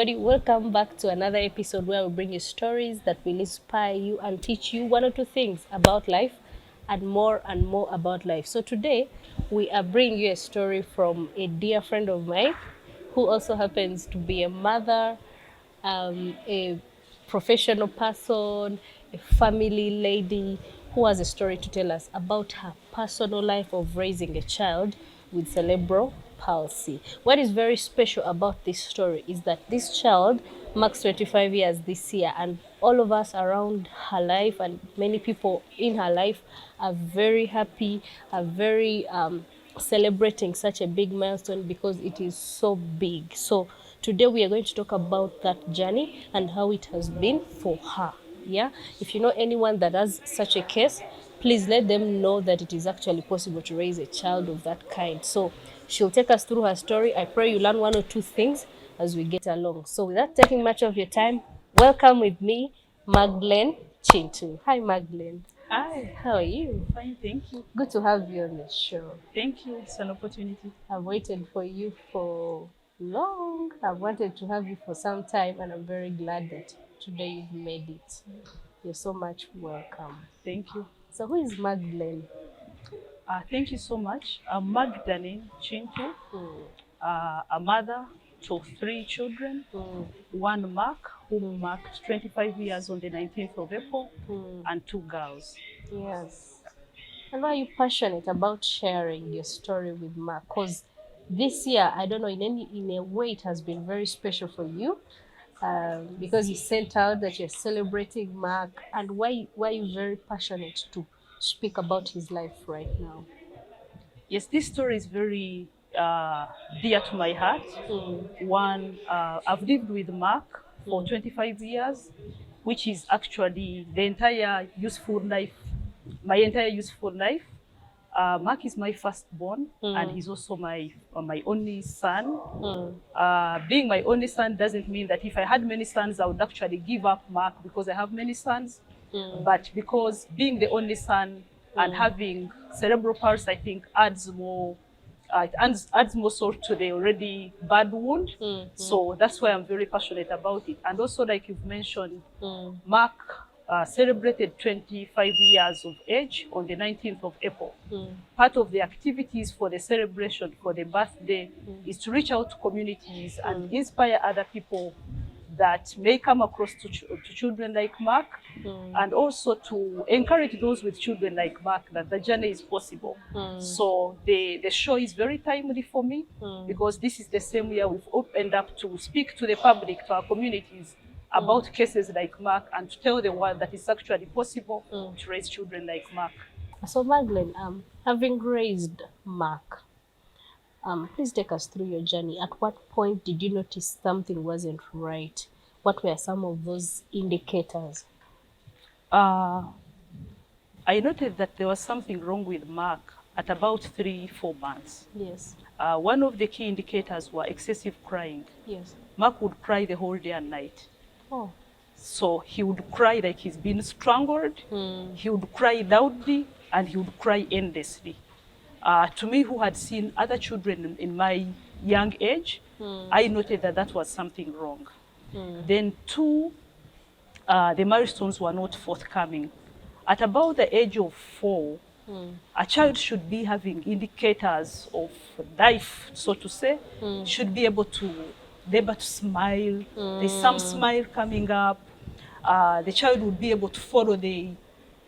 everybody. Welcome back to another episode where we bring you stories that will inspire you and teach you one or two things about life and more about life. So today, we are bringing you a story from a dear friend of mine who also happens to be a mother, a professional person, a family lady who has a story to tell us about her personal life of raising a child with cerebral palsy. What is very special about this story is that this child marks 25 years this year, and all of us around her life and many people in her life are very happy, are very celebrating such a big milestone because it is so big. So today we are going to talk about that journey and how it has been for her. Yeah, if you know anyone that has such a case, please let them know that it is actually possible to raise a child of that kind. So she'll take us through her story. I pray you learn one or two things as we get along. So without taking much of your time, welcome with me, Magdalene Chintu. Hi, Magdalene. Hi, How are you? fine, thank you. Good to have you on the show. Thank you. It's an opportunity. I've waited for you for long. I've wanted to have you for some time, and I'm very glad that today you've made it. You're so much welcome. Thank you. So who is Magdalene? Thank you so much. I'm Magdalene Chintu, Mm, a mother to 3 children. mm, One Mark, who marked 25 years on the 19th of April, mm. and 2 girls. Yes. And why are you passionate about sharing your story with Mark? Because this year, I don't know, in a way, it has been very special for you. Because you sent out that you're celebrating Mark, and why are you very passionate to speak about his life right now? Yes, this story is very dear to my heart. Mm, One, I've lived with Mark for 25 years, which is actually the entire useful life, my entire useful life. Mark is my firstborn, and he's also my only son. mm, Being my only son doesn't mean that if I had many sons, I would actually give up Mark because I have many sons. mm, But because being the only son and having cerebral palsy, I think adds more. It adds more salt to the already bad wound. mm, So that's why I'm very passionate about it. And also, like you've mentioned, mm, Mark celebrated 25 years of age on the 19th of April. mm, Part of the activities for the celebration for the birthday is to reach out to communities and inspire other people that may come across to children like Mark, and also to encourage those with children like Mark that the journey is possible. So the show is very timely for me because this is the same year we've opened up to speak to the public, to our communities, about cases like Mark, and to tell the world that it's actually possible to raise children like Mark. So Magdalene, having raised Mark, please take us through your journey. At what point did you notice something wasn't right? What were some of those indicators? Uh, I noted that there was something wrong with Mark at about 3-4 months. Yes, One of the key indicators were excessive crying. yes. Mark would cry the whole day and night. Oh, So he would cry like he's been strangled. He would cry loudly, and he would cry endlessly. To me, who had seen other children in my young age, I noted that that was something wrong. Then 2, the milestones were not forthcoming. At about the age of 4, a child should be having indicators of life, so to say, should be able to smile. There's some smile coming up. The child would be able to follow the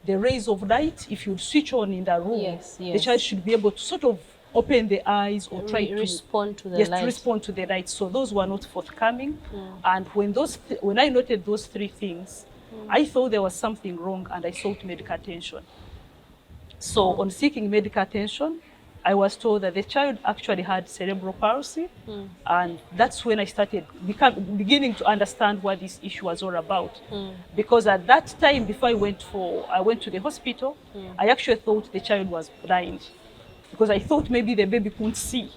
rays of light. If you switch on in the room, Yes, the yes. child should be able to sort of open the eyes or try to respond to the yes, light. to respond to the light. So those were not forthcoming. And when I noted those 3 things, I thought there was something wrong, and I sought medical attention. So on seeking medical attention, I was told that the child actually had cerebral palsy, and that's when I started beginning to understand what this issue was all about. Because at that time, before I went to the hospital, I actually thought the child was blind, because I thought maybe the baby couldn't see.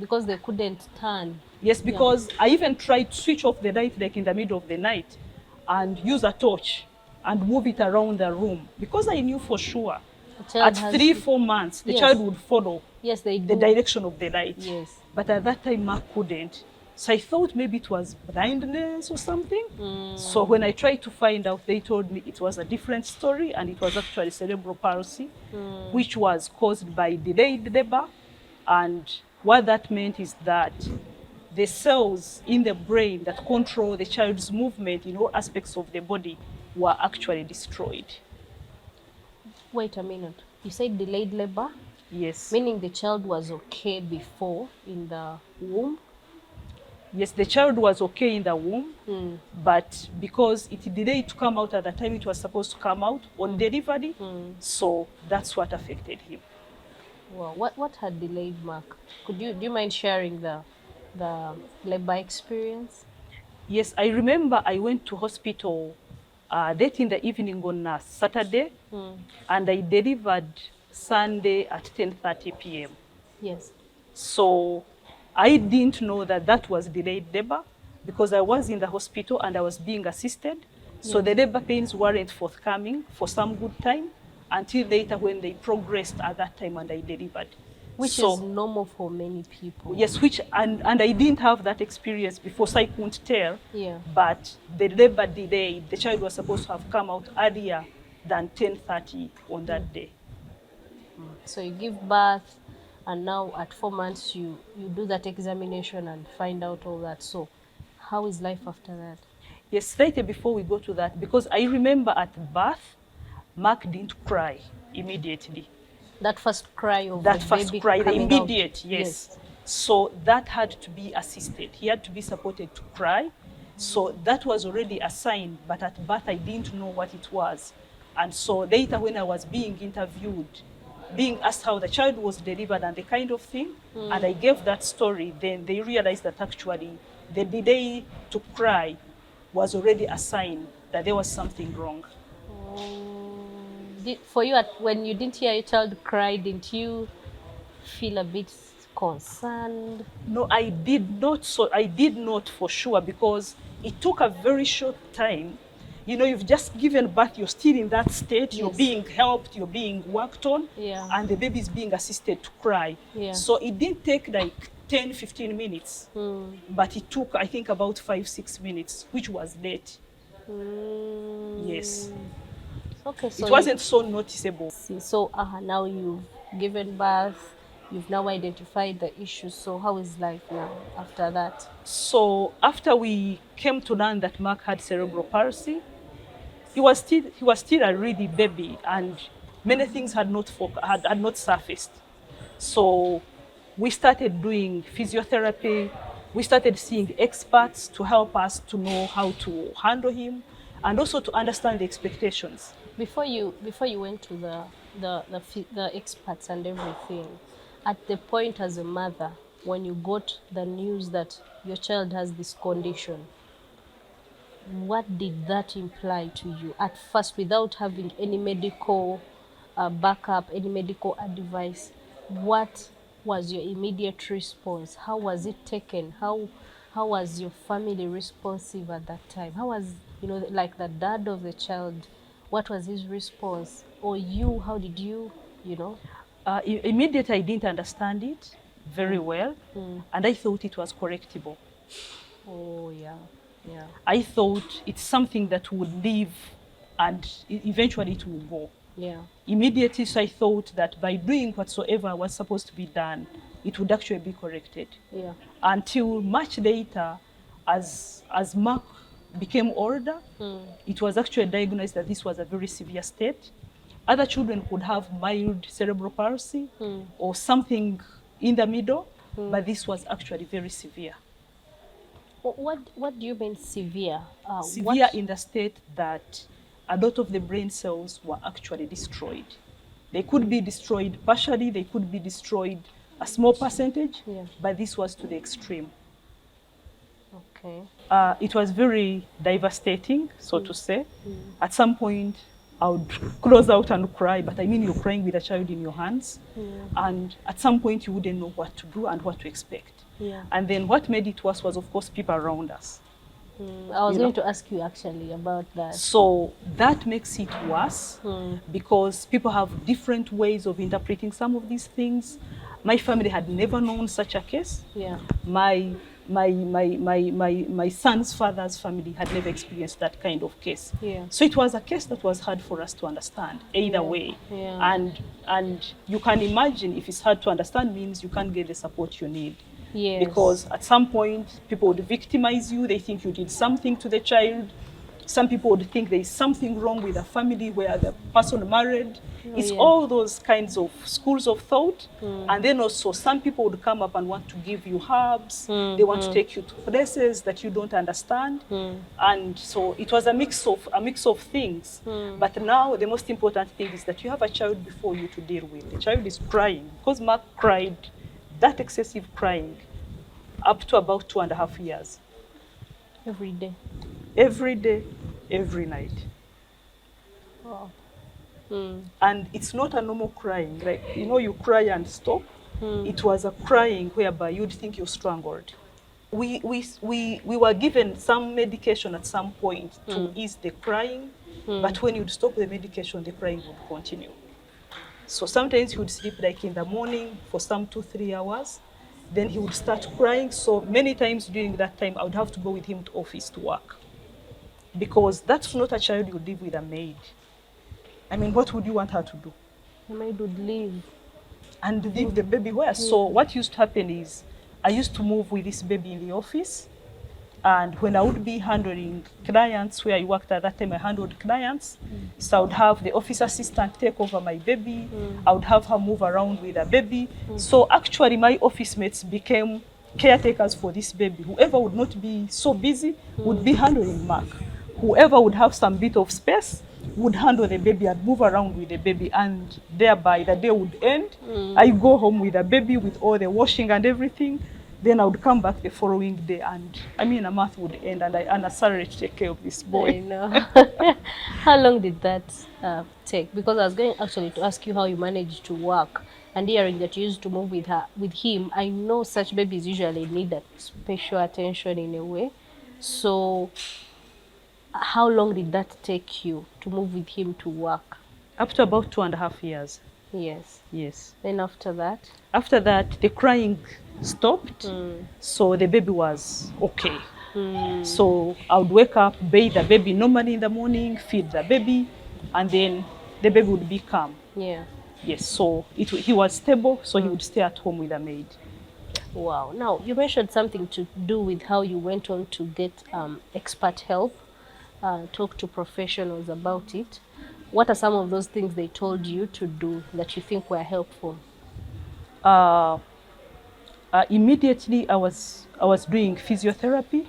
Because they couldn't turn. Yes, because I even tried to switch off the light like in the middle of the night and use a torch and move it around the room, because I knew for sure at 3-4 months the Yes. child would follow Yes, they the do. direction of the light. Yes. But at that time Mark couldn't. So I thought maybe it was blindness or something. So when I tried to find out, they told me it was a different story, and it was actually cerebral palsy, which was caused by delayed labor. And what that meant is that the cells in the brain that control the child's movement in all aspects of the body were actually destroyed. Wait a minute. You said delayed labor? Yes. Meaning the child was okay before in the womb? Yes, the child was okay in the womb, but because it delayed to come out at the time it was supposed to come out on delivery, so that's what affected him. Well, what had delayed Mark? Do you mind sharing the labor experience? Yes, I remember I went to hospital late in the evening on Saturday, and I delivered Sunday at 10:30 p.m. Yes. So I didn't know that that was delayed labor because I was in the hospital and I was being assisted. So the labor pains weren't forthcoming for some good time until later when they progressed at that time and I delivered. Which is normal for many people. Yes, and I didn't have that experience before, so I couldn't tell. Yeah. But the labor delayed. The child was supposed to have come out earlier than 10:30 on that day. So you give birth, and now at 4 months you do that examination and find out all that. So how is life after that? Yes, slightly before we go to that, because I remember at birth, Mark didn't cry immediately. That first cry of That the first baby cry, the coming immediate, out. yes. So that had to be assisted. He had to be supported to cry. So that was already a sign, but at birth I didn't know what it was. And so later when I was being interviewed, being asked how the child was delivered and the kind of thing, and I gave that story, then they realized that actually the delay to cry was already a sign that there was something wrong. For you, when you didn't hear your child cry, didn't you feel a bit concerned? No, I did not. So I did not for sure, because it took a very short time. You know, you've just given birth, you're still in that state, you're being helped, you're being worked on, and the baby's being assisted to cry. So it didn't take like 10, 15 minutes, but it took, I think, about 5, 6 minutes, which was late. Yes. Okay, so it wasn't so noticeable. So now you've given birth, you've now identified the issues. So how is life now after that? So after we came to learn that Mark had cerebral palsy, he was still a really baby, and many things had not surfaced. So we started doing physiotherapy. We started seeing experts to help us to know how to handle him, and also to understand the expectations. Before you went to the experts and everything, at the point as a mother, when you got the news that your child has this condition, what did that imply to you at first, without having any medical backup, any medical advice? What was your immediate response? How was it taken? How was your family responsive at that time? How was, like the dad of the child, what was his response? Or you, how did you, Immediately I didn't understand it very well, and I thought it was correctable. Oh, yeah. Yeah. I thought it's something that would live and eventually it will go. Yeah. Immediately, so I thought that by doing whatsoever was supposed to be done, it would actually be corrected. Yeah. Until much later, as Mark became older, it was actually diagnosed that this was a very severe state. Other children could have mild cerebral palsy or something in the middle, but this was actually very severe. What do you mean severe? Severe in the state that a lot of the brain cells were actually destroyed. They could be destroyed partially, they could be destroyed a small percentage, but this was to the extreme. Okay. It was very devastating, so to say. At some point, I would close out and cry, but I mean you're crying with a child in your hands. And at some point, you wouldn't know what to do and what to expect. And then what made it worse was, of course, people around us. I was going to ask you actually about that. So that makes it worse because people have different ways of interpreting some of these things. My family had never known such a case. Yeah. My my son's father's family had never experienced that kind of case. Yeah. So it was a case that was hard for us to understand either Yeah. way. Yeah. And you can imagine if it's hard to understand means you can't get the support you need. Yes. Because at some point people would victimize you, they think you did something to the child. Some people would think there is something wrong with the family where the person married. It's yeah. all those kinds of schools of thought. And then also some people would come up and want to give you herbs. They want to take you to places that you don't understand. And so it was a mix of things. But now the most important thing is that you have a child before you to deal with. The child is crying. Because Mark cried, that excessive crying, up to about 2.5 years. Every day. Every day, every night. Wow. And it's not a normal crying, like, you know, you cry and stop. It was a crying whereby you'd think you're strangled. We were given some medication at some point to ease the crying, but when you'd stop the medication, the crying would continue. So sometimes he would sleep like in the morning for some 2-3 hours. Then he would start crying. So many times during that time, I would have to go with him to office to work. Because that's not a child you live with a maid. I mean, what would you want her to do? The maid would leave. And leave the baby where? So what used to happen is, I used to move with this baby in the office. And when I would be handling clients, where I worked at that time, I handled clients. So I would have the office assistant take over my baby. I would have her move around with a baby. So actually my office mates became caretakers for this baby. Whoever would not be so busy would be handling Mark. Whoever would have some bit of space would handle the baby and move around with the baby, and thereby the day would end. I go home with the baby with all the washing and everything. Then I would come back the following day, and I mean a month would end, and I earn a salary to take care of this boy. I know. How long did that take? Because I was going actually to ask you how you managed to work, and hearing that you used to move with him. I know such babies usually need that special attention in a way. So how long did that take you to move with him to work? Up to about 2.5 years. Yes. Yes. Then after that? After that, the crying stopped, so the baby was okay. So I would wake up, bathe the baby normally in the morning, feed the baby, and then the baby would be calm. Yeah. Yes, so he was stable, so he would stay at home with a maid. Wow. Now, you mentioned something to do with how you went on to get expert help, talk to professionals about it. What are some of those things they told you to do that you think were helpful? Immediately, I was doing physiotherapy.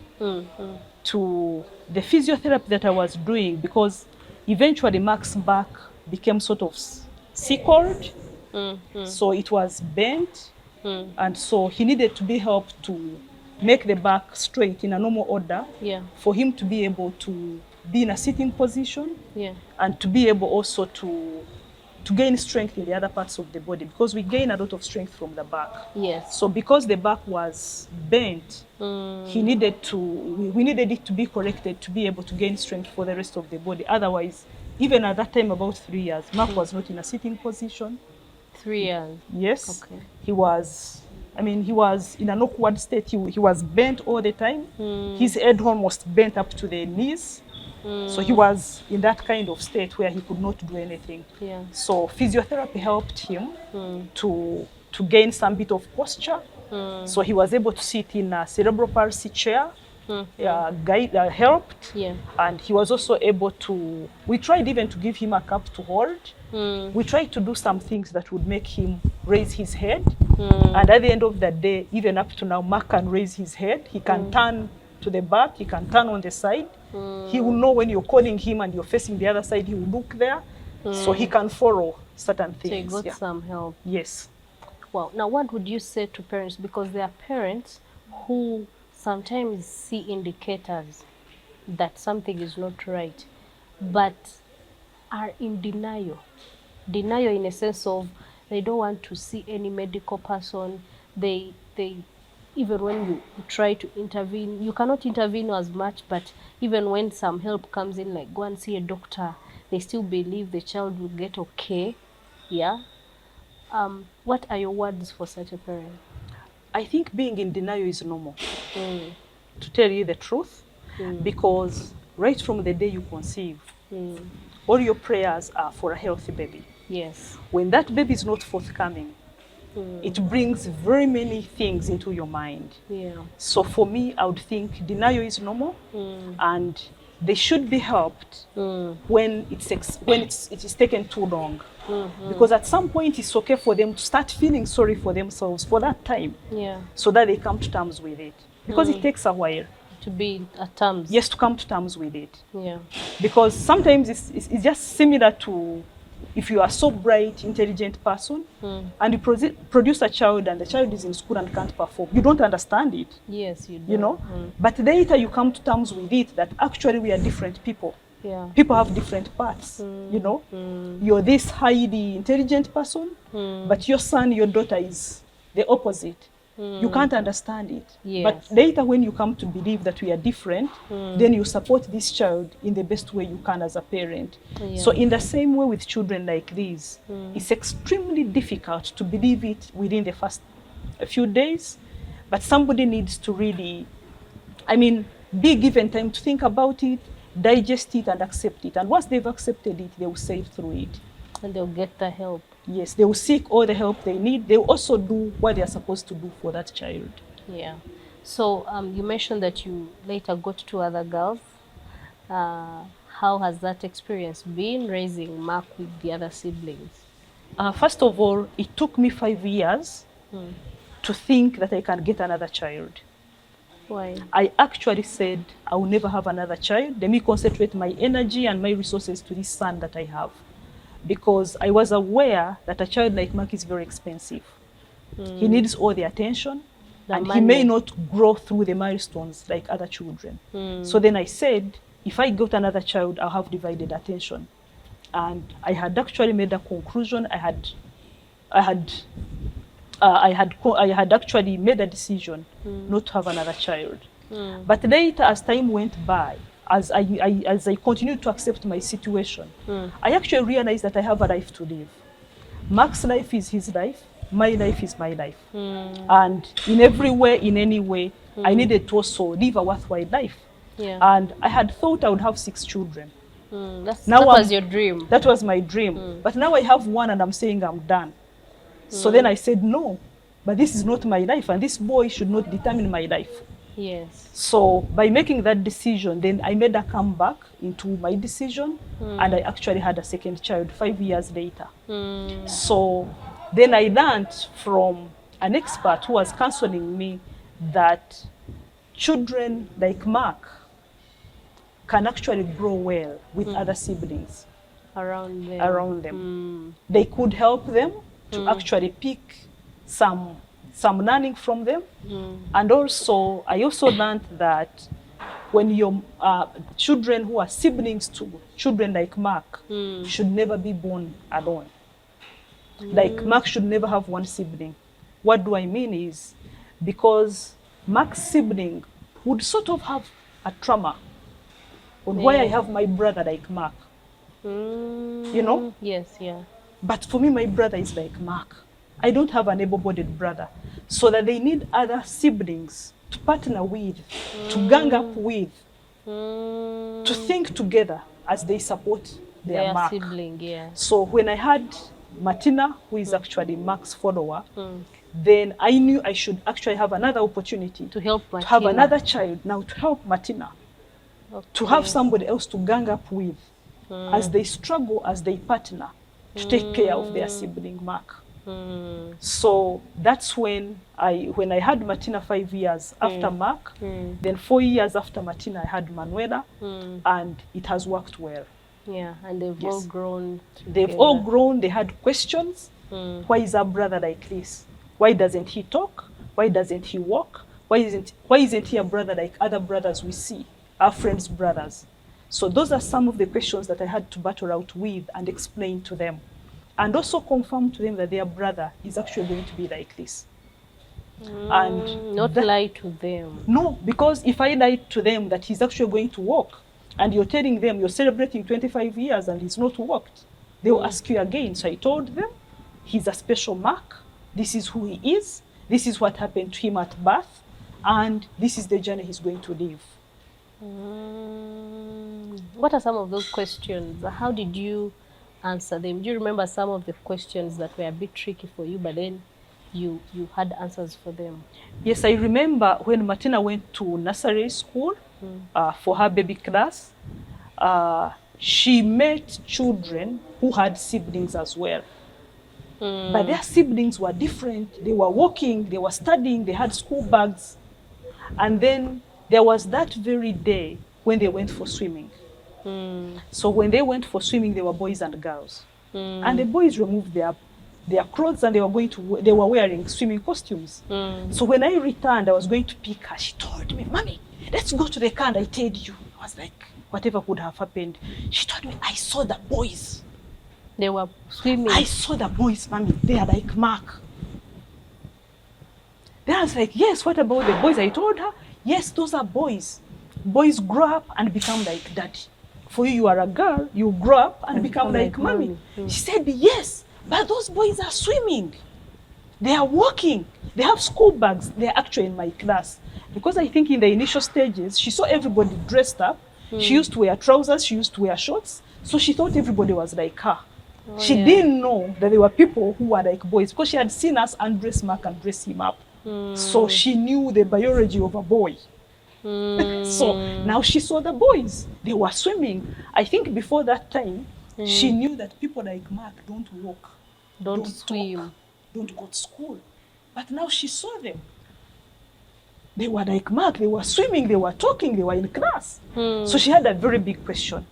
To the physiotherapy that I was doing, because eventually Mark's back became sort of sickled, so it was bent, and so he needed to be helped to make the back straight in a normal order, for him to be able to be in a sitting position, and to be able also to gain strength in the other parts of the body, because we gain a lot of strength from the back. Yes. So because the back was bent, we needed it to be corrected to be able to gain strength for the rest of the body. Otherwise, even at that time, about 3 years, Mark was not in a sitting position. 3 years? Yes. Okay. He was in an awkward state. He was bent all the time. His head almost bent up to the knees. So he was in that kind of state where he could not do anything. Yeah. So physiotherapy helped him to gain some bit of posture. So he was able to sit in a cerebral palsy chair. Helped. Yeah. And he was also able to, we tried even to give him a cup to hold. We tried to do some things that would make him raise his head. And at the end of the day, even up to now, Mark can raise his head. He can turn to the back, he can turn on the side. He will know when you're calling him and you're facing the other side, he will look there. So he can follow certain things. So you got some help. Yes. Wow. Now, what would you say to parents? Because there are parents who sometimes see indicators that something is not right, but are in denial. Denial in a sense of they don't want to see any medical person. They even when you try to intervene, you cannot intervene as much, but even when some help comes in, like go and see a doctor, they still believe the child will get okay. Yeah. What are your words for such a parent? I think being in denial is normal, to tell you the truth, because right from the day you conceive, all your prayers are for a healthy baby. Yes. When that baby is not forthcoming, it brings very many things into your mind. Yeah. So for me, I would think denial is normal, and they should be helped when it is taken too long. Because at some point it's okay for them to start feeling sorry for themselves for that time, Yeah. so that they come to terms with it. Because it takes a while. To be at terms. Yes, to come to terms with it. Yeah. Because sometimes it's just similar to if you are so bright, intelligent person, and you produce a child and the child is in school and can't perform. You don't understand it. Yes, you do. You know? But later you come to terms with it that actually we are different people. Yeah. People have different paths, you know? You're this highly intelligent person, but your son, your daughter is the opposite. You can't understand it. Yes. But later when you come to believe that we are different, then you support this child in the best way you can as a parent. Yeah. So in the same way with children like these, it's extremely difficult to believe it within the first few days, but somebody needs to really, be given time to think about it, digest it and accept it. And once they've accepted it, they will sail through it. And they'll get the help. Yes, they will seek all the help they need. They will also do what they are supposed to do for that child. Yeah. So you mentioned that you later got two other girls. How has that experience been, raising Mark with the other siblings? First of all, it took me 5 years to think that I can get another child. Why? I actually said, I will never have another child. Let me concentrate my energy and my resources to this son that I have. Because I was aware that a child like Mark is very expensive. He needs all the attention, and money. he may not grow through the milestones like other children. So then I said, if I got another child, I'll have divided attention. And I had actually made a conclusion. I had actually made a decision not to have another child. But later, as time went by, as I continued to accept my situation, I actually realized that I have a life to live. Mark's life is his life. My life is my life. And in every way, in any way, I needed to also live a worthwhile life. Yeah. And I had thought I would have 6 children. That was your dream. That was my dream. But now I have 1 and I'm saying I'm done. So then I said, no, but this is not my life, and this boy should not determine my life. Yes. So by making that decision, then I made a comeback into my decision, and I actually had a second child 5 years later. So then I learned from an expert who was counseling me that children like Mark can actually grow well with other siblings around them. They could help them to actually pick some learning from them. And also, I also learned that when your children who are siblings to children like Mark should never be born alone. Like Mark should never have one sibling. What do I mean is, because Mark's sibling would sort of have a trauma on why I have my brother like Mark. You know? Yes, yeah. But for me, my brother is like Mark. I don't have an able-bodied brother. So that they need other siblings to partner with, to gang up with, to think together as they support their Mark. Sibling, yeah. So when I had Martina, who is actually Mark's follower, then I knew I should actually have another opportunity to help Martina. To have another child, now to help Martina. Okay. To have somebody else to gang up with as they struggle, as they partner, to take care of their sibling Mark. So that's when I had Martina 5 years after Mark, then 4 years after Martina I had Manuela, and it has worked well. Yeah, and they've all grown together. They've all grown, they had questions. Why is our brother like this? Why doesn't he talk? Why doesn't he walk? Why isn't he a brother like other brothers we see, our friends' brothers? So those are some of the questions that I had to battle out with and explain to them. And also confirm to them that their brother is actually going to be like this. And not lie to them. No, because if I lie to them that he's actually going to walk, and you're telling them you're celebrating 25 years and he's not walked, they will ask you again. So I told them, he's a special Mark. This is who he is. this is what happened to him at birth, and this is the journey he's going to live. What are some of those questions? How did you answer them? Do you remember some of the questions that were a bit tricky for you, but then you had answers for them? Yes, I remember when Martina went to nursery school for her baby class, she met children who had siblings as well. But their siblings were different. They were walking, they were studying, they had school bags. And then there was that very day when they went for swimming. So when they went for swimming, they were boys and girls. And the boys removed their clothes and they were wearing swimming costumes. So when I returned, I was going to pick her. She told me, "Mommy, let's go to the car and I told you." I was like, whatever could have happened. She told me, "I saw the boys. They were swimming." I saw the boys, Mommy. They are like Mark." Then I was like, "Yes, what about the boys?" I told her, "Yes, those are boys. Boys grow up and become like daddy. For you, you are a girl, you grow up and become like mommy." She said, "Yes, but those boys are swimming. They are walking. They have school bags. They are actually in my class." Because I think in the initial stages, she saw everybody dressed up. She used to wear trousers, she used to wear shorts. So she thought everybody was like her. She didn't know that there were people who were like boys because she had seen us undress Mark and dress him up. So she knew the biology of a boy. So now she saw the boys. They were swimming. I think before that time, she knew that people like Mark don't walk, don't swim, talk, don't go to school. But now she saw them. They were like Mark, they were swimming, they were talking, they were in class. So she had a very big question.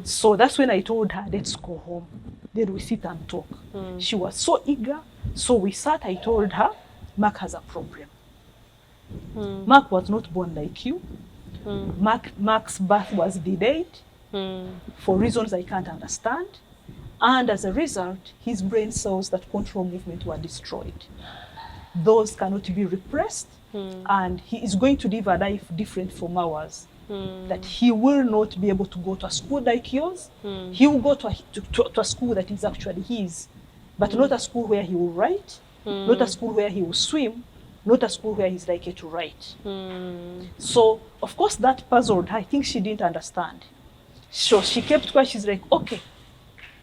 So that's when I told her, "Let's go home. Then we sit and talk." She was so eager. So we sat, I told her, "Mark has a problem. Mark was not born like you. Mark's birth was delayed for reasons I can't understand. And as a result, his brain cells that control movement were destroyed. Those cannot be repressed, and he is going to live a life different from ours. That he will not be able to go to a school like yours. He will go to a school that is actually his, but not a school where he will write, not a school where he will swim, not a school where he's likely to write." So, of course, that puzzled her. I think she didn't understand. So she kept quiet. She's like, "Okay,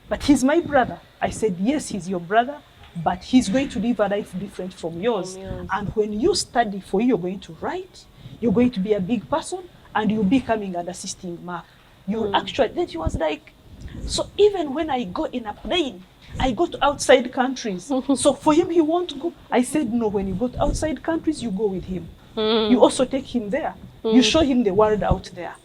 but he's my brother." I said, "Yes, he's your brother, but he's going to live a life different from yours. And when you study, for you, you're going to write, you're going to be a big person, and you'll be coming and assisting Mark. You'll actually..." Then she was like, "So even when I go in a plane, I go to outside countries. So for him, he won't go." I said, "No, when you go to outside countries, you go with him. You also take him there. You show him the world out there."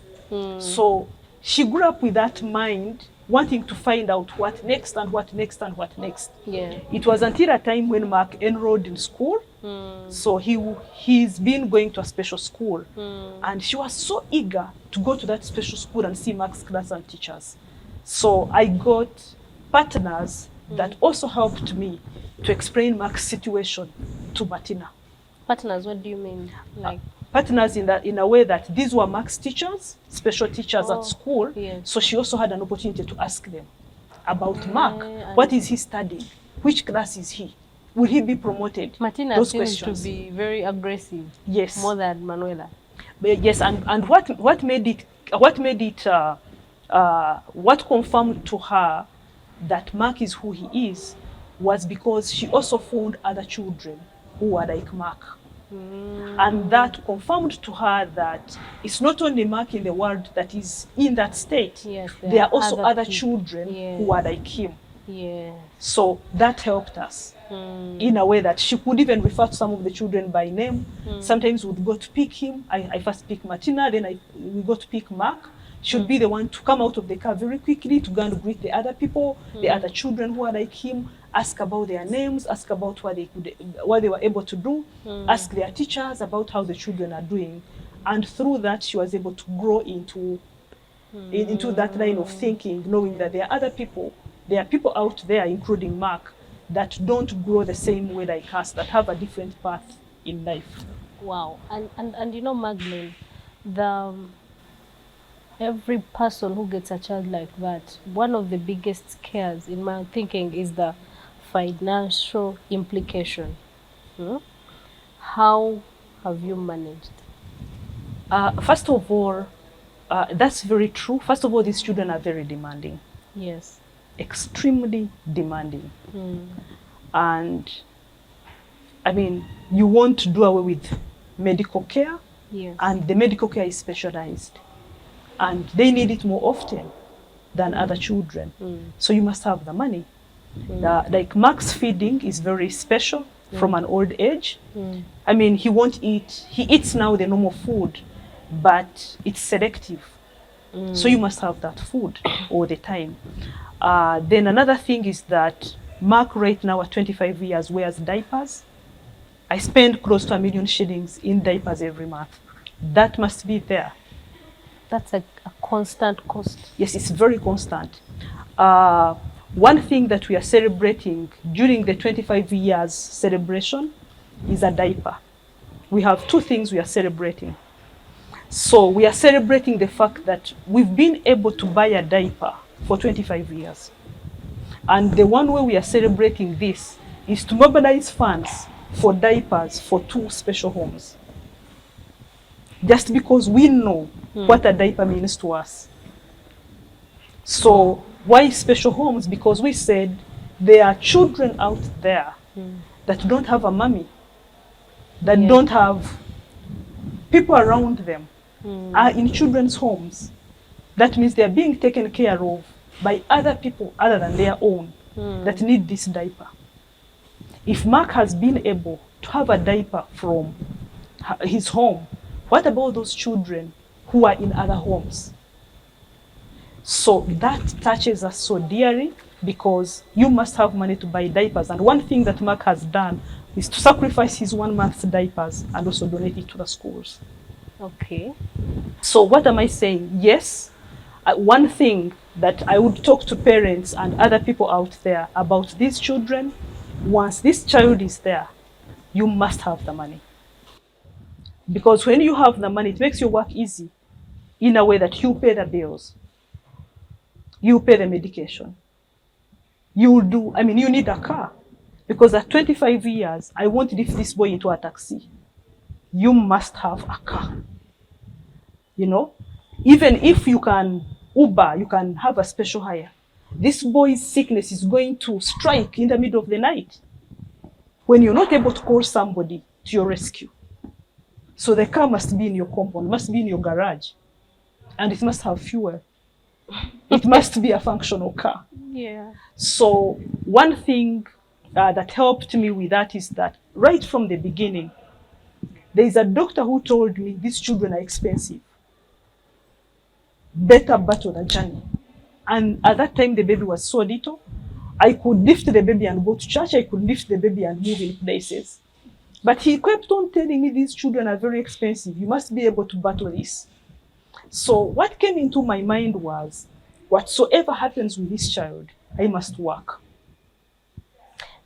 So she grew up with that mind, wanting to find out what next and what next and what next. It was until a time when Mark enrolled in school. So he's been going to a special school. And she was so eager to go to that special school and see Mark's class and teachers. So I got partners that also helped me to explain Mark's situation to Martina. Partners, what do you mean? Like partners in a way that these were Mark's teachers, special teachers at school. So she also had an opportunity to ask them about Mark. What is he studying? Which class is he? Will he be promoted? Martina Those seems questions. to be very aggressive. Yes. More than Manuela. Yes, and what confirmed to her that Mark is who he is was because she also found other children who were like Mark. And that confirmed to her that it's not only Mark in the world that is in that state. There are also other children who are like him. So that helped us in a way that she could even refer to some of the children by name. Sometimes we'd go to pick him. I first pick Martina, then we go to pick Mark. Should be the one to come out of the car very quickly to go and greet the other people, the other children who are like him, ask about their names, ask about what they were able to do, ask their teachers about how the children are doing. And through that, she was able to grow into that line of thinking, knowing that there are other people, there are people out there, including Mark, that don't grow the same way like us, that have a different path in life. Wow. And you know, Magdalene, every person who gets a child like that, one of the biggest scares in my thinking is the financial implication. How have you managed? First of all, that's very true. First of all, these children are very demanding. Yes. Extremely demanding. Mm. And I mean, you want to do away with medical care, Yes. and the medical care is specialized. And they need it more often than other children. So you must have the money. Like Mark's feeding is very special from an old age. I mean, he won't eat, he eats now the normal food, but it's selective. So you must have that food all the time. Then another thing is that Mark right now at 25 years wears diapers. I spend close to 1 million shillings in diapers every month. That must be there. That's a constant cost. Yes, it's very constant. One thing that we are celebrating during the 25 years celebration is a diaper. We have two things we are celebrating. So we are celebrating the fact that we've been able to buy a diaper for 25 years. And the one way we are celebrating this is to mobilize funds for diapers for 2 special homes. Just because we know what a diaper means to us. So why special homes? Because we said there are children out there that don't have a mommy, that don't have people around them, are in children's homes. That means they are being taken care of by other people other than their own that need this diaper. If Mark has been able to have a diaper from his home, what about those children who are in other homes? So that touches us so dearly because you must have money to buy diapers. And one thing that Mark has done is to sacrifice his 1 month's diapers and also donate it to the schools. Okay. So what am I saying? Yes, one thing that I would talk to parents and other people out there about these children, once this child is there, you must have the money. Because when you have the money, it makes your work easy in a way that you pay the bills, you pay the medication. You need a car. Because at 25 years, I won't lift this boy into a taxi. You must have a car. You know, even if you can Uber, you can have a special hire. This boy's sickness is going to strike in the middle of the night when you're not able to call somebody to your rescue. So the car must be in your compound, must be in your garage, and it must have fuel. It must be a functional car. Yeah. So one thing that helped me with that is that right from the beginning, there is a doctor who told me these children are expensive. Better battle the journey. And at that time, the baby was so little. I could lift the baby and go to church. I could lift the baby and move in places. But he kept on telling me these children are very expensive. You must be able to battle this. So what came into my mind was, whatsoever happens with this child, I must work.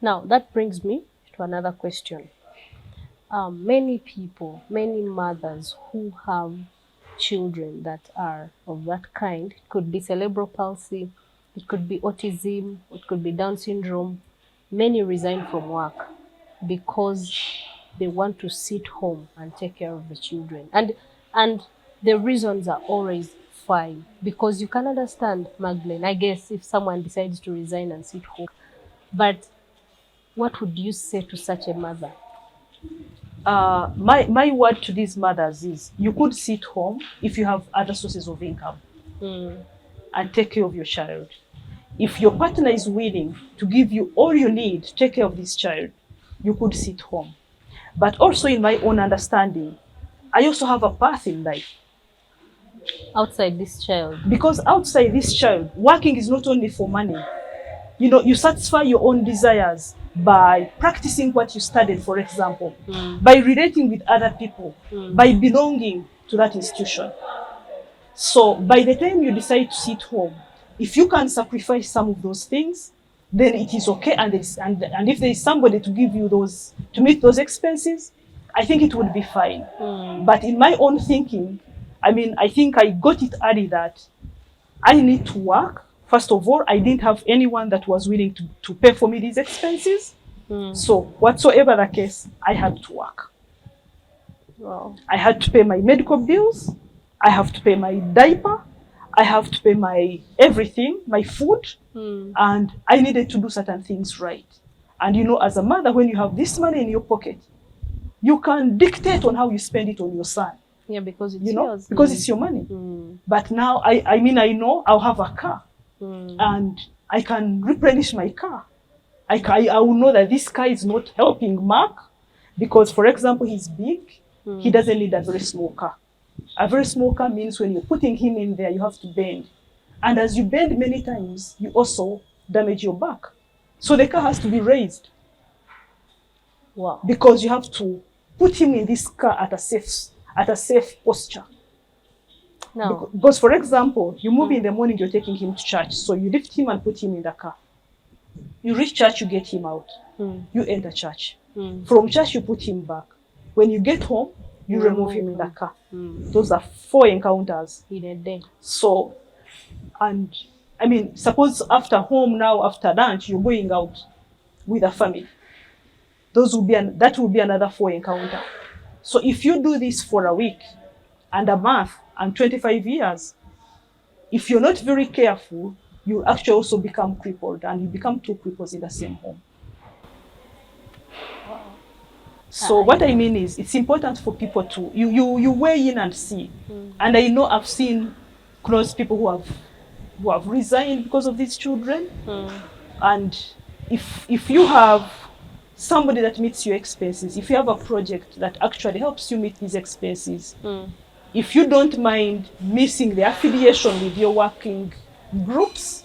Now, that brings me to another question. Many people, many mothers who have children that are of that kind, it could be cerebral palsy, it could be autism, it could be Down syndrome, many resign from work because they want to sit home and take care of the children. And the reasons are always fine, because you can understand, Magdalene, I guess, if someone decides to resign and sit home. But what would you say to such a mother? My word to these mothers is, you could sit home if you have other sources of income and take care of your child. If your partner is willing to give you all you need to take care of this child, you could sit home. But also, in my own understanding, I also have a path in life. Outside this child. Because outside this child, working is not only for money. You know, you satisfy your own desires by practicing what you studied, for example, by relating with other people, by belonging to that institution. So by the time you decide to sit home, if you can sacrifice some of those things, then it is okay. And if there is somebody to give you those, to meet those expenses, I think it would be fine. But in my own thinking, I think I got it early that I need to work. First of all, I didn't have anyone that was willing to pay for me these expenses. So whatsoever the case, I had to work. Wow. I had to pay my medical bills. I have to pay my diaper. I have to pay my everything, my food. And I needed to do certain things right. And you know, as a mother, when you have this money in your pocket, you can dictate on how you spend it on your son. Yeah, because it's You know, yours. because it's your money. But now, I mean, I know I'll have a car and I can replenish my car. I will know that this car is not helping Mark because, for example, he's big. He doesn't need a very small car. A very small car means when you're putting him in there, you have to bend. And as you bend many times, you also damage your back. So the car has to be raised. Wow. Because you have to put him in this car at a safe posture. Now, Because, for example, you move in the morning, you're taking him to church. So you lift him and put him in the car. You reach church, you get him out. You enter church. From church, you put him back. When you get home, you remove him in the car. Those are 4 encounters in a day. So, and I mean, suppose after home now, after lunch, you're going out with a family. That will be another 4 encounter. So if you do this for a week and a month and 25 years, if you're not very careful, you actually also become crippled and you become 2 cripples in the same home. So what I mean is, it's important for people to, you weigh in and see. And I know I've seen close people who have resigned because of these children. And if you have somebody that meets your expenses, if you have a project that actually helps you meet these expenses, if you don't mind missing the affiliation with your working groups,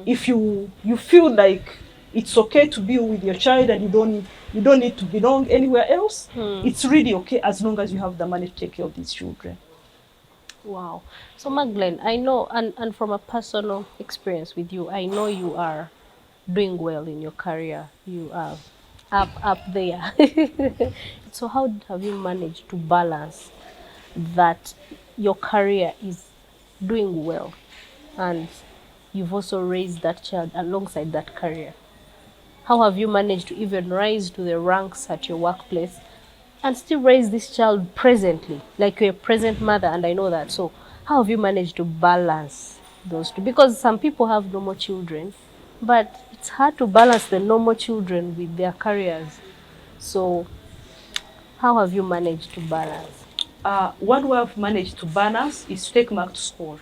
if you feel like it's okay to be with your child and you don't need to belong anywhere else, it's really okay as long as you have the money to take care of these children. Wow. So Magdalene, I know, and from a personal experience with you, I know you are doing well in your career. You are up there. So how have you managed to balance that your career is doing well and you've also raised that child alongside that career? How have you managed to even rise to the ranks at your workplace and still raise this child presently? Like, you're a present mother, and I know that. So how have you managed to balance those two? Because some people have normal children, but it's hard to balance the normal children with their careers. So how have you managed to balance? What we have managed to balance is to take Mark to school.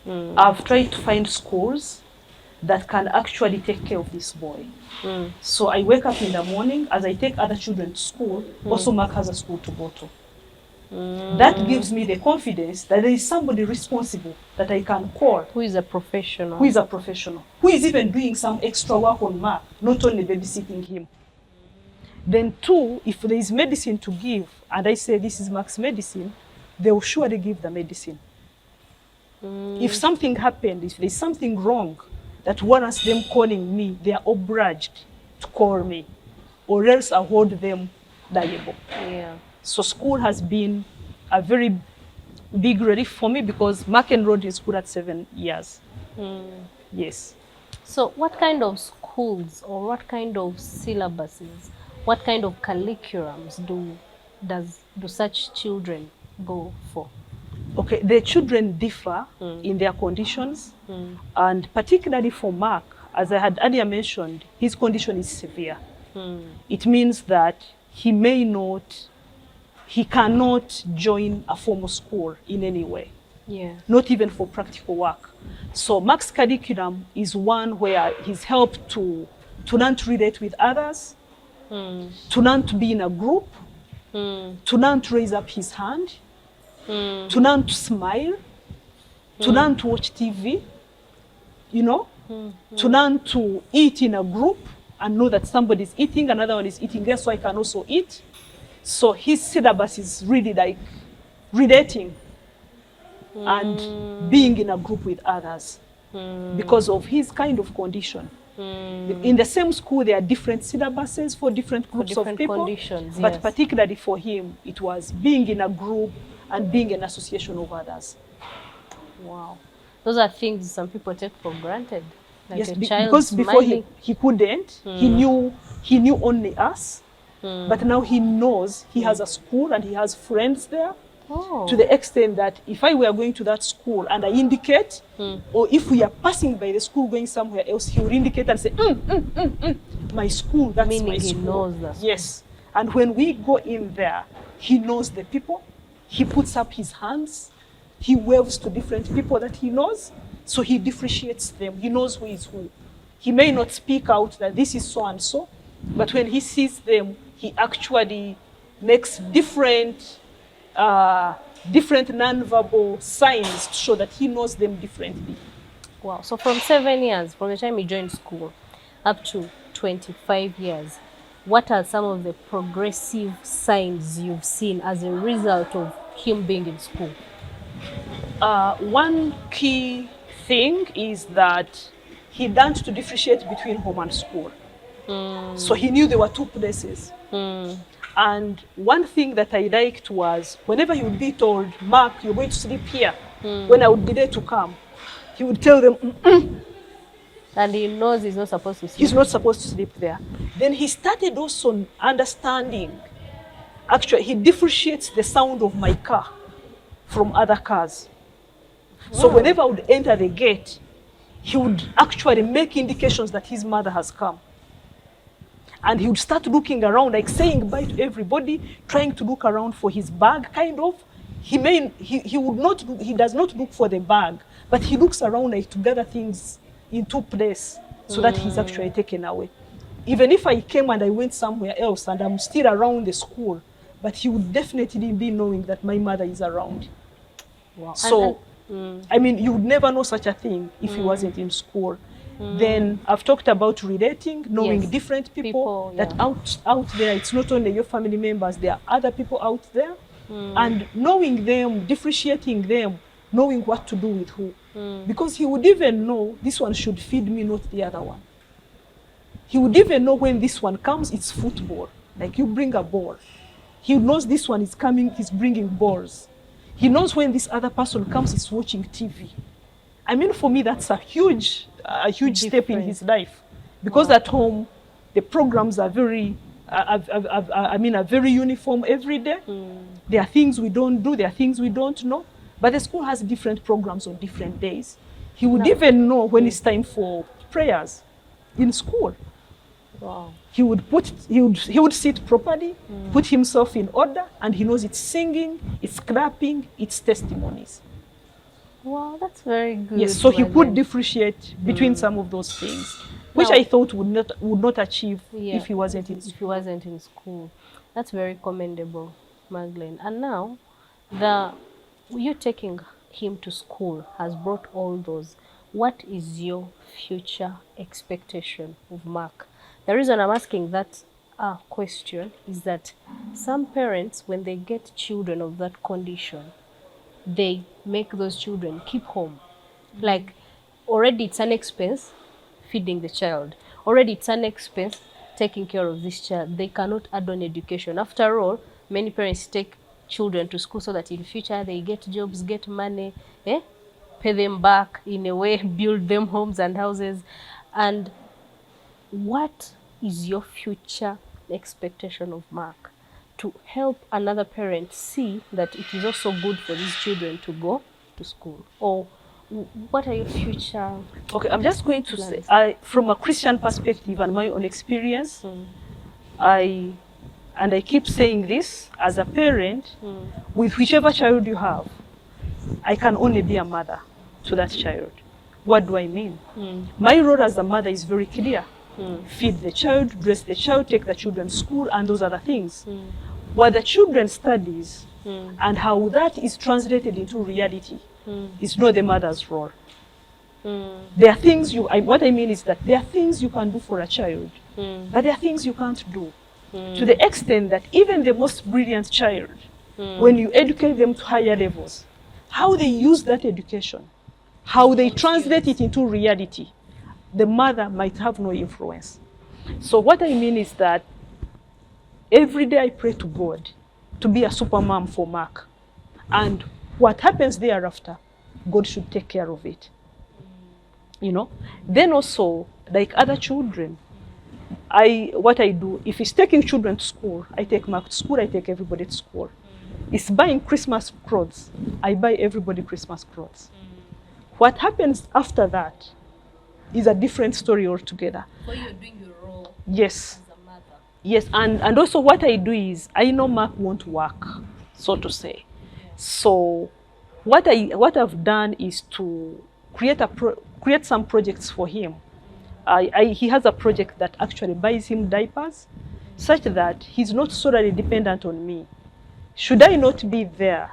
I've tried to find schools that can actually take care of this boy. So I wake up in the morning, as I take other children to school, also Mark has a school to go to. That gives me the confidence that there is somebody responsible that I can call. Who is a professional. Who is a professional. Who is even doing some extra work on Mark, not only babysitting him. Then 2, if there is medicine to give, and I say this is Mark's medicine, they will surely give the medicine. If something happened, if there's something wrong that warrants them calling me, they are obliged to call me, or else I hold them liable. Yeah. So school has been a very big relief for me because Mark enrolled in school at 7 years. Yes. So what kind of schools or what kind of syllabuses, what kind of curriculums do such children go for? Okay, the children differ in their conditions, and particularly for Mark, as I had earlier mentioned, his condition is severe. It means that he cannot join a formal school in any way, not even for practical work. So Mark's curriculum is one where he's helped to learn to relate with others, to learn to be in a group, to learn to raise up his hand, to learn to smile, to learn to watch TV, to learn to eat in a group and know that somebody's eating, another one is eating there, so I can also eat. So his syllabus is really like relating and being in a group with others because of his kind of condition. In the same school, there are different syllabuses for different groups of people, conditions, but particularly for him, it was being in a group and being an association of others. Wow. Those are things some people take for granted. Like Yes, a child because before smiling. he couldn't, he knew only us. But now he knows he has a school and he has friends there. Oh. To the extent that if I were going to that school and I indicate, or if we are passing by the school going somewhere else, he will indicate and say, my school, that's Meaning my he school. knows the school. Yes. And when we go in there, he knows the people. He puts up his hands. He waves to different people that he knows. So he differentiates them. He knows who is who. He may not speak out that this is so and so, but when he sees them, he actually makes different non-verbal signs to show that he knows them differently. Wow. So from 7 years, from the time he joined school, up to 25 years, what are some of the progressive signs you've seen as a result of him being in school? One key thing is that he learned to differentiate between home and school. So he knew there were two places. And one thing that I liked was whenever he would be told, Mark, you're going to sleep here, when I would be there to come, he would tell them, And he knows he's not supposed to sleep. he's not supposed to sleep there. Then he started also understanding, actually, he differentiates the sound of my car from other cars. So whenever I would enter the gate, he would actually make indications that his mother has come. And he would start looking around, like saying bye to everybody, trying to look around for his bag, kind of. He does not look for the bag, but he looks around like to gather things into place so that he's actually taken away. Even if I came and I went somewhere else and I'm still around the school, but he would definitely be knowing that my mother is around. Wow. So, I mean, you would never know such a thing if he wasn't in school. Then I've talked about relating, knowing Yes. different people that out there, it's not only your family members, there are other people out there. And knowing them, differentiating them, knowing what to do with who. Because he would even know this one should feed me, not the other one. He would even know when this one comes, it's football. Like you bring a ball. He knows this one is coming, he's bringing balls. He knows when this other person comes, he's watching TV. I mean, for me, that's a huge step in his life. Because at home, the programs are very, are very uniform every day. There are things we don't do, there are things we don't know. But the school has different programs on different days. He would even know when it's time for prayers in school. Wow. He would sit properly, put himself in order, and he knows it's singing, it's clapping, it's testimonies. Wow, that's very good. Yes, so he could differentiate between some of those things, which I thought would not achieve if he wasn't in school. If he wasn't in school. That's very commendable, Magdalene. And now, you taking him to school has brought all those. What is your future expectation of Mark? The reason I'm asking that question is that some parents, when they get children of that condition, they make those children keep home. Like, already it's an expense feeding the child. Already it's an expense taking care of this child. They cannot add on education. After all, many parents take children to school so that in future they get jobs, get money, pay them back in a way, build them homes and houses. And what is your future expectation of Mark to help another parent see that it is also good for these children to go to school? Or what are your future? Okay, I'm just going to say, from a Christian perspective and my own experience, I keep saying this as a parent, with whichever child you have, I can only be a mother to that child. What do I mean? My role as a mother is very clear. Feed the child, dress the child, take the children to school, and those other things. What the children studies and how that is translated into reality is not the mother's role. There are things what I mean is that there are things you can do for a child, but there are things you can't do. To the extent that even the most brilliant child, when you educate them to higher levels, how they use that education, how they translate it into reality, the mother might have no influence. So what I mean is that every day I pray to God to be a super mom for Mark. And what happens thereafter, God should take care of it. You know? Then also, like other children, what I do, if it's taking children to school, I take Mark to school, I take everybody to school. It's buying Christmas clothes, I buy everybody Christmas clothes. What happens after that is a different story altogether. So you're doing your role yes. as a mother. Yes, and also what I do is, I know Mark won't work, so to say. So what I've done is to create some projects for him. He has a project that actually buys him diapers, such that he's not solely dependent on me. Should I not be there,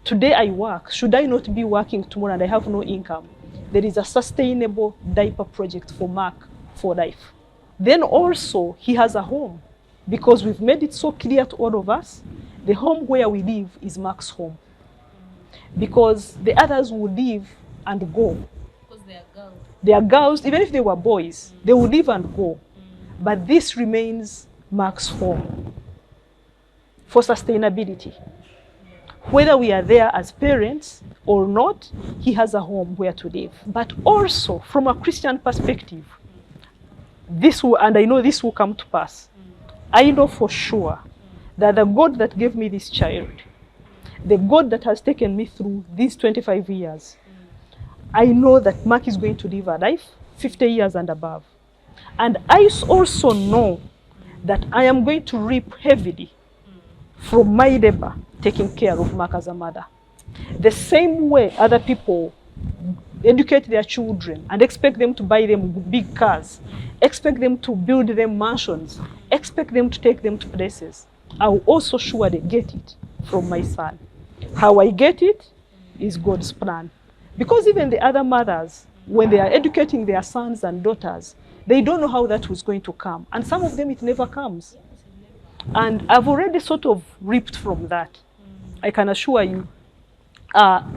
today I work, should I not be working tomorrow and I have no income, there is a sustainable diaper project for Mark for life. Then also, he has a home, because we've made it so clear to all of us, the home where we live is Mark's home. Because the others will leave and go. Because they are girls. They are girls, even if they were boys, they will leave and go. But this remains Mark's home for sustainability. Whether we are there as parents or not, he has a home where to live. But also, from a Christian perspective, and I know this will come to pass, I know for sure that the God that gave me this child, the God that has taken me through these 25 years, I know that Mark is going to live a life 50 years and above. And I also know that I am going to reap heavily from my labor taking care of Mark as a mother. The same way other people educate their children and expect them to buy them big cars, expect them to build them mansions, expect them to take them to places, I will also surely get it from my son. How I get it is God's plan. Because even the other mothers, when they are educating their sons and daughters, they don't know how that was going to come. And some of them, it never comes. And I've already sort of reaped from that. I can assure you,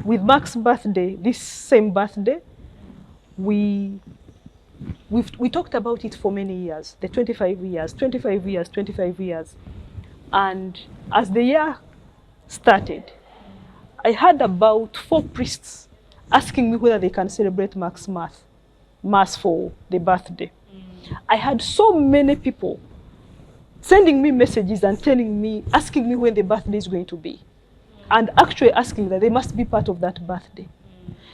with Mark's birthday, this same birthday, we talked about it for many years, the 25 years, 25 years, 25 years. And as the year started, I had about 4 priests asking me whether they can celebrate Mark's mass for the birthday. I had so many people sending me messages and asking me when the birthday is going to be, and actually asking that they must be part of that birthday.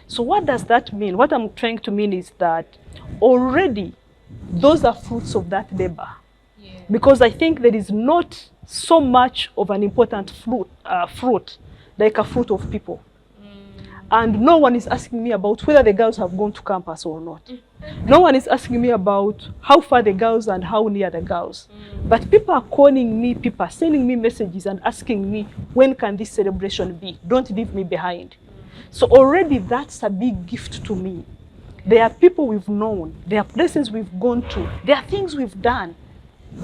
So what does that mean? What I'm trying to mean is that already those are fruits of that labor. Yeah. Because I think there is not so much of an important fruit like a fruit of people. And no one is asking me about whether the girls have gone to campus or not. No one is asking me about how far the girls and how near the girls. But people are calling me, people are sending me messages and asking me, when can this celebration be? Don't leave me behind. So already that's a big gift to me. There are people we've known, there are places we've gone to, there are things we've done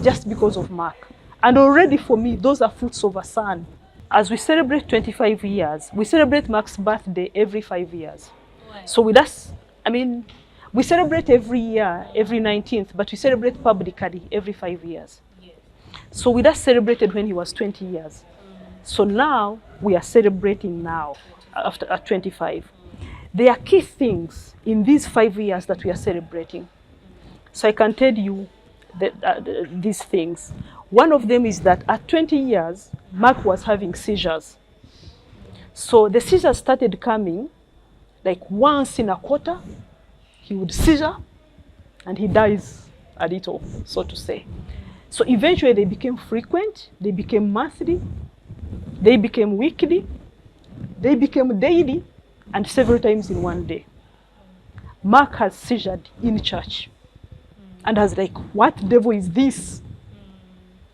just because of Mark. And already for me, those are fruits of a son. As we celebrate 25 years, we celebrate Mark's birthday every 5 years. Wow. So with us, we celebrate every year, every 19th, but we celebrate publicly every 5 years. Yes. So with us celebrated when he was 20 years. So now we are celebrating now, after at 25. There are key things in these 5 years that we are celebrating. So I can tell you these things. One of them is that at 20 years, Mark was having seizures. So the seizures started coming like once in a quarter. He would seizure and he dies a little, so to say. So eventually they became frequent, they became monthly, they became weekly, they became daily, and several times in one day. Mark has seizured in church and has like, what devil is this?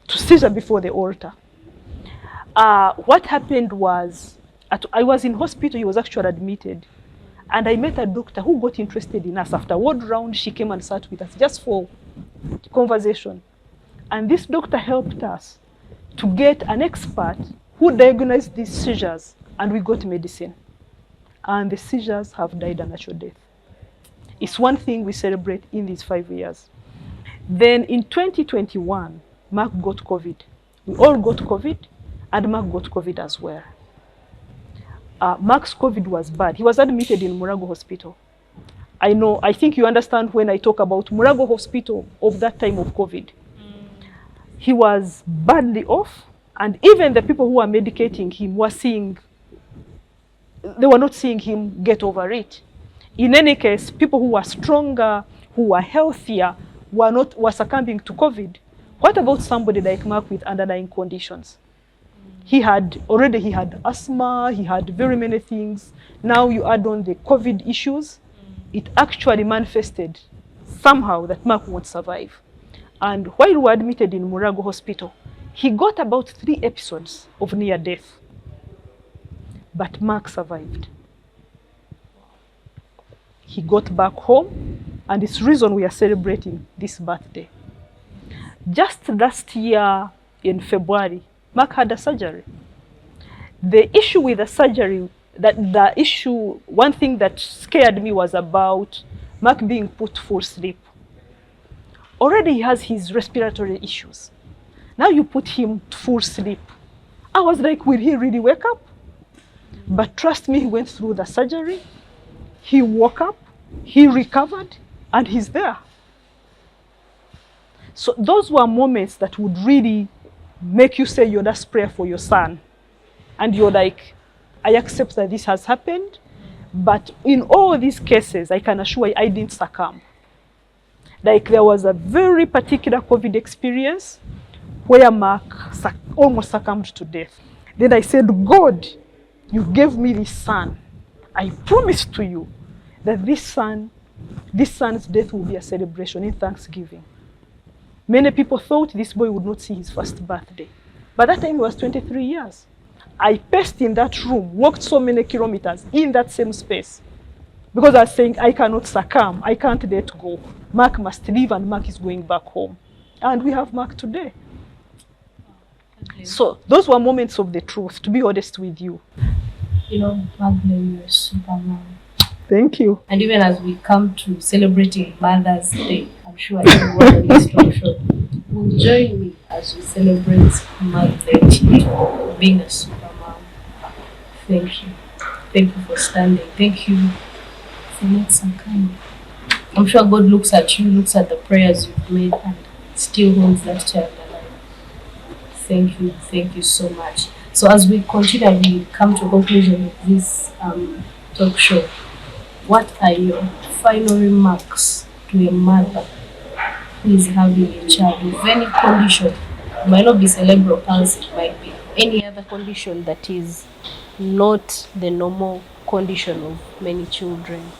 To seizure before the altar. What happened was, I was in hospital, he was actually admitted. And I met a doctor who got interested in us. After ward round, she came and sat with us just for conversation. And this doctor helped us to get an expert who diagnosed these seizures, and we got medicine. And the seizures have died a natural death. It's one thing we celebrate in these 5 years. Then in 2021, Mark got COVID. We all got COVID, and Mark got COVID as well. Mark's COVID was bad. He was admitted in Murago Hospital. I think you understand when I talk about Murago Hospital of that time of COVID. He was badly off, and even the people who were medicating him they were not seeing him get over it. In any case, people who were stronger, who were healthier, were succumbing to COVID. What about somebody like Mark with underlying conditions? He had asthma, he had very many things. Now you add on the COVID issues, it actually manifested somehow that Mark won't survive. And while we were admitted in Murago Hospital, he got about 3 episodes of near death. But Mark survived. He got back home, and it's the reason we are celebrating this birthday. Just last year in February, Mark had a surgery. The issue with the surgery, one thing that scared me was about Mark being put full sleep. Already he has his respiratory issues. Now you put him full sleep. I was like, will he really wake up? But trust me, he went through the surgery, he woke up, he recovered, and he's there. So those were moments that would really make you say your last prayer for your son. And you're like, I accept that this has happened, but in all these cases, I can assure you I didn't succumb. Like there was a very particular COVID experience where Mark almost succumbed to death. Then I said, God, you gave me this son. I promise to you that this son's death will be a celebration in Thanksgiving. Many people thought this boy would not see his first birthday. By that time, he was 23 years. I paced in that room, walked so many kilometers in that same space. Because I was saying, I cannot succumb, I can't let go. Mark must leave, and Mark is going back home. And we have Mark today. Okay. So those were moments of the truth, to be honest with you. You know, Magdalene, you're a superman. Thank you. And even as we come to celebrating Mother's Day, I'm sure everyone on this talk show will join me as we celebrate Magdalene being a superman. Thank you. Thank you for standing. Thank you for not succumbing. I'm sure God looks at you, looks at the prayers you've made, and still holds that child alive. Thank you so much. So as we continue, we come to a conclusion of this talk show. What are your final remarks to a mother who is having a child with any condition? It might not be cerebral palsy, it might be any other condition that is not the normal condition of many children.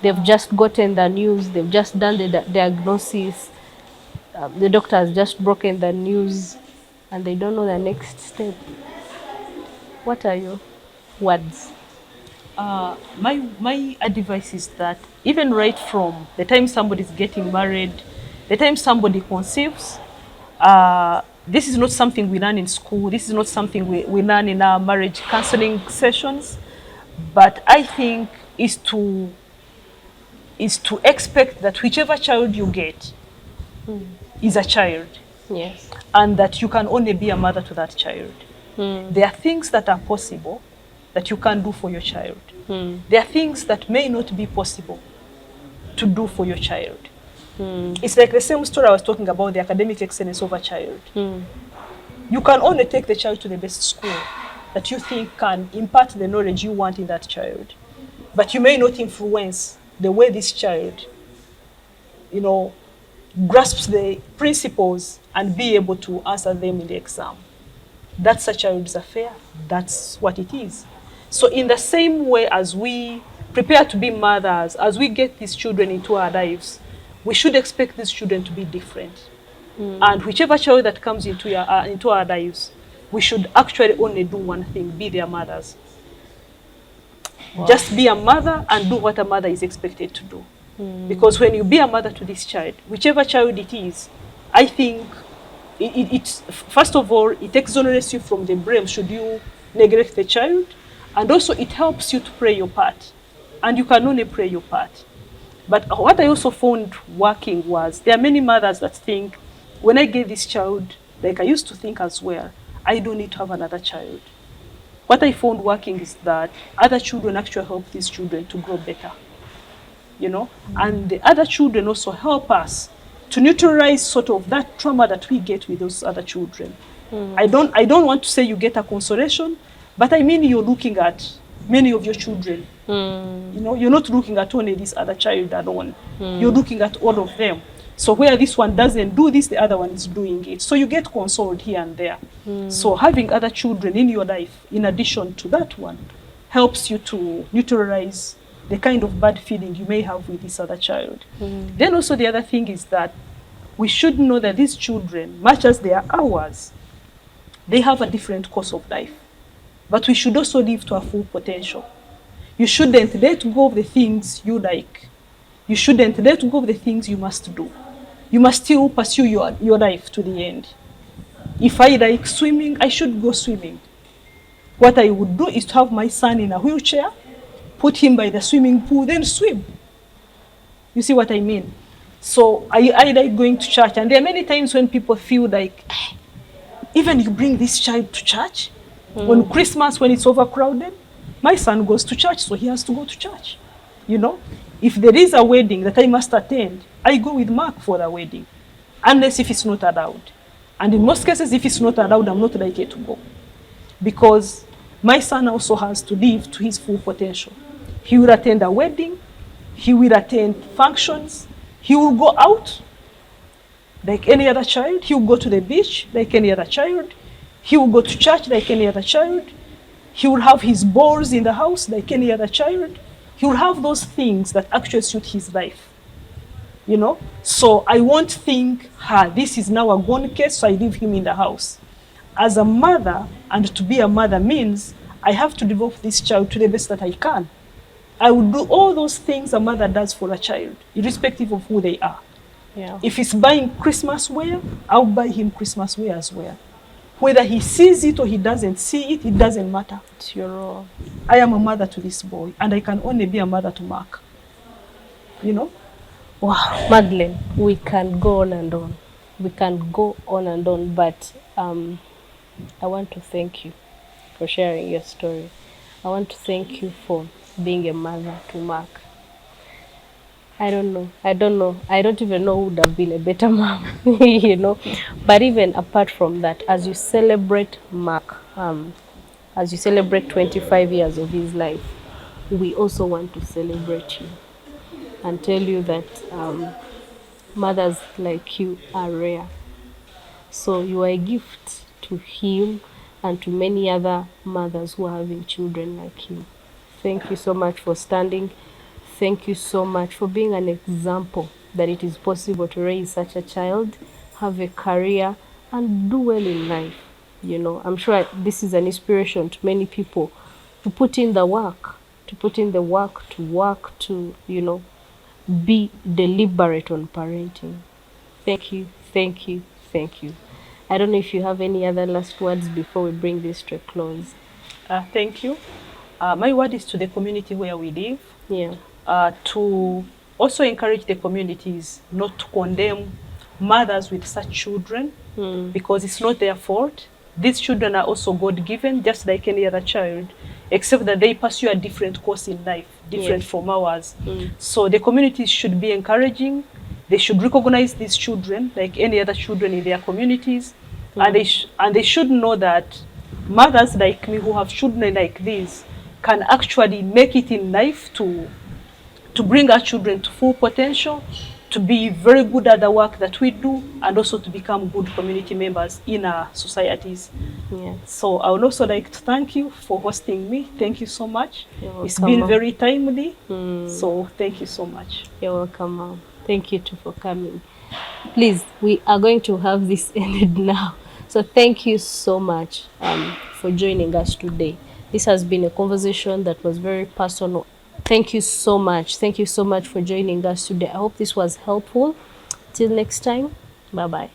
They've just gotten the news, they've just done the diagnosis, the doctor has just broken the news, and they don't know the next step. What are your words? My advice is that even right from the time somebody is getting married, the time somebody conceives, this is not something we learn in school. This is not something we learn in our marriage counseling sessions. But I think is to expect that whichever child you get is a child. Yes. And that you can only be a mother to that child. There are things that are possible that you can do for your child. There are things that may not be possible to do for your child. It's like the same story I was talking about, the academic excellence of a child. You can only take the child to the best school that you think can impart the knowledge you want in that child. But you may not influence the way this child, grasps the principles and be able to answer them in the exam. That's a child's affair. That's what it is. So in the same way as we prepare to be mothers, as we get these children into our lives, we should expect these children to be different. And whichever child that comes into our lives, we should actually only do one thing, be their mothers. Wow. Just be a mother and do what a mother is expected to do. Because when you be a mother to this child, whichever child it is, I think first of all, it exonerates you from the blame should you neglect the child. And also it helps you to play your part. And you can only play your part. But what I also found working was, there are many mothers that think, when I get this child, like I used to think as well, I don't need to have another child. What I found working is that other children actually help these children to grow better. you know, and the other children also help us to neutralize sort of that trauma that we get with those other children. I don't want to say you get a consolation, but I mean you're looking at many of your children. You know, you're not looking at only this other child alone. You're looking at all of them. So where this one doesn't do this, the other one is doing it. So you get consoled here and there. So having other children in your life, in addition to that one, helps you to neutralize the kind of bad feeling you may have with this other child. Then also the other thing is that we should know that these children, much as they are ours, they have a different course of life. But we should also live to our full potential. You shouldn't let go of the things you like. You shouldn't let go of the things you must do. You must still pursue your life to the end. If I like swimming, I should go swimming. What I would do is to have my son in a wheelchair, put him by the swimming pool, then swim. You see what I mean? So I like going to church, and there are many times when people feel like, even you bring this child to church, on Christmas when it's overcrowded, my son goes to church, so he has to go to church. You know, if there is a wedding that I must attend, I go with Mark for the wedding, unless if it's not allowed. And in most cases, if it's not allowed, I'm not likely to go, because my son also has to live to his full potential. He will attend a wedding, he will attend functions, he will go out like any other child, he will go to the beach like any other child, he will go to church like any other child, he will have his balls in the house like any other child. He will have those things that actually suit his life, you know. So I won't think, this is now a gone case, so I leave him in the house. As a mother, and to be a mother means I have to develop this child to the best that I can. I will do all those things a mother does for a child, irrespective of who they are. Yeah. If it's buying Christmas wear, I'll buy him Christmas wear as well. Whether he sees it or he doesn't see it, it doesn't matter. It's your role. I am a mother to this boy, and I can only be a mother to Mark. You know? Wow, Magdalene, we can go on and on. We can go on and on, but I want to thank you for sharing your story. I want to thank you for being a mother to Mark. I don't know. I don't even know who would have been a better mom, you know. But even apart from that, as you celebrate Mark, as you celebrate 25 years of his life, we also want to celebrate you and tell you that mothers like you are rare. So you are a gift to him and to many other mothers who are having children like you. Thank you so much for standing. Thank you so much for being an example that it is possible to raise such a child, have a career, and do well in life. You know, I'm sure this is an inspiration to many people to put in the work, to, you know, be deliberate on parenting. Thank you, thank you, thank you. I don't know if you have any other last words before we bring this to a close. Thank you. My word is to the community where we live. Yeah. To also encourage the communities not to condemn mothers with such children, because it's not their fault. These children are also God-given, just like any other child, except that they pursue a different course in life, different from ours. So the communities should be encouraging. They should recognize these children like any other children in their communities, and they should know that mothers like me who have children like this can actually make it in life to bring our children to full potential, to be very good at the work that we do, and also to become good community members in our societies. Yeah. So I would also like to thank you for hosting me. Thank you so much. It's welcome, been very timely. So thank you so much. You're welcome, Mom. Thank you too for coming. Please, we are going to have this ended now. So thank you so much for joining us today. This has been a conversation that was very personal. Thank you so much. Thank you so much for joining us today. I hope this was helpful. Till next time, bye-bye.